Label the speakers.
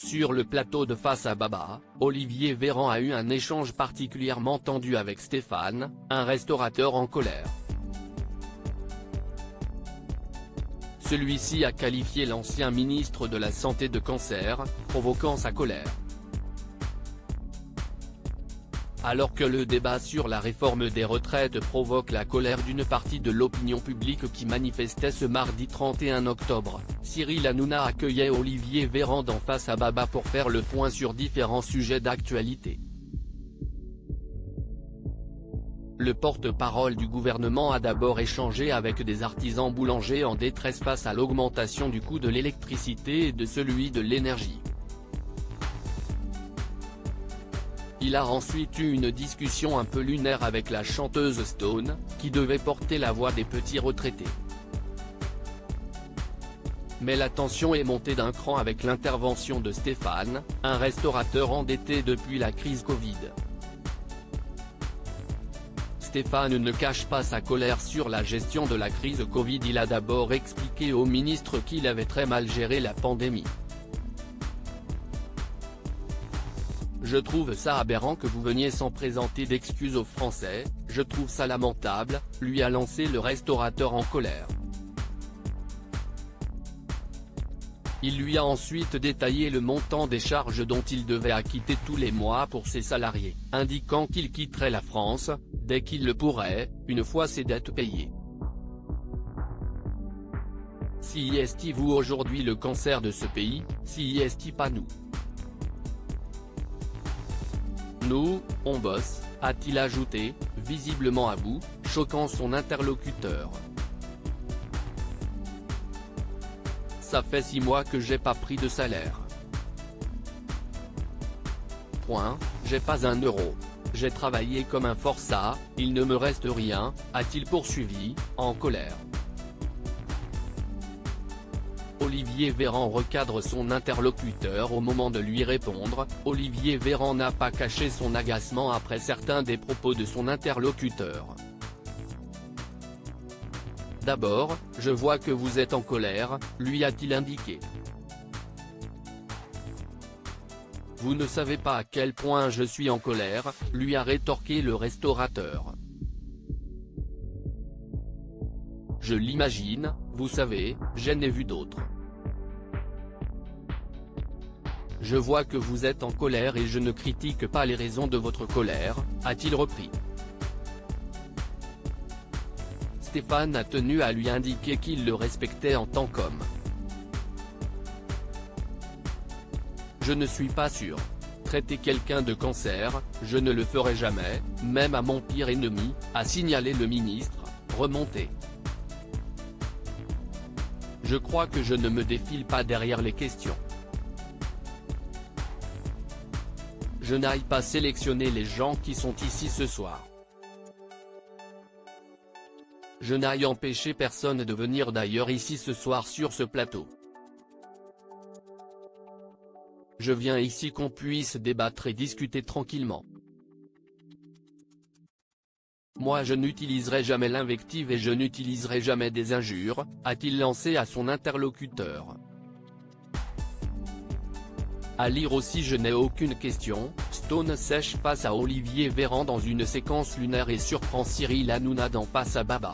Speaker 1: Sur le plateau de Face à Baba, Olivier Véran a eu un échange particulièrement tendu avec Stéphane, un restaurateur en colère. Celui-ci a qualifié l'ancien ministre de la Santé de cancer, provoquant sa colère. Alors que le débat sur la réforme des retraites provoque la colère d'une partie de l'opinion publique qui manifestait ce mardi 31 octobre, Cyril Hanouna accueillait Olivier Véran dans Face à Baba pour faire le point sur différents sujets d'actualité. Le porte-parole du gouvernement a d'abord échangé avec des artisans boulangers en détresse face à l'augmentation du coût de l'électricité et de celui de l'énergie. Il a ensuite eu une discussion un peu lunaire avec la chanteuse Stone, qui devait porter la voix des petits retraités. Mais la tension est montée d'un cran avec l'intervention de Stéphane, un restaurateur endetté depuis la crise Covid. Stéphane ne cache pas sa colère sur la gestion de la crise Covid. Il a d'abord expliqué au ministre qu'il avait très mal géré la pandémie. Je trouve ça aberrant que vous veniez sans présenter d'excuses aux Français, je trouve ça lamentable, lui a lancé le restaurateur en colère. Il lui a ensuite détaillé le montant des charges dont il devait acquitter tous les mois pour ses salariés, indiquant qu'il quitterait la France, dès qu'il le pourrait, une fois ses dettes payées. Si est-il vous aujourd'hui le cancer de ce pays, si est-il pas nous? Nous, on bosse, a-t-il ajouté, visiblement à bout, choquant son interlocuteur. Ça fait 6 mois que j'ai pas pris de salaire. J'ai pas un euro. J'ai travaillé comme un forçat, il ne me reste rien, a-t-il poursuivi, en colère. Olivier Véran recadre son interlocuteur au moment de lui répondre. Olivier Véran n'a pas caché son agacement après certains des propos de son interlocuteur. D'abord, je vois que vous êtes en colère, lui a-t-il indiqué. Vous ne savez pas à quel point je suis en colère, lui a rétorqué le restaurateur. Je l'imagine, vous savez, j'en ai vu d'autres. Je vois que vous êtes en colère et je ne critique pas les raisons de votre colère, a-t-il repris. Stéphane a tenu à lui indiquer qu'il le respectait en tant qu'homme. Je ne suis pas sûr. Traiter quelqu'un de cancer, je ne le ferai jamais, même à mon pire ennemi, a signalé le ministre, remonté. Je crois que je ne me défile pas derrière les questions. Je n'aille pas sélectionner les gens qui sont ici ce soir. Je n'aille empêcher personne de venir d'ailleurs ici ce soir sur ce plateau. Je viens ici qu'on puisse débattre et discuter tranquillement. Moi je n'utiliserai jamais l'invective et je n'utiliserai jamais des injures, a-t-il lancé à son interlocuteur. À lire aussi Je n'ai aucune question, Stone sèche face à Olivier Véran dans une séquence lunaire et surprend Cyril Hanouna dans Face à Baba.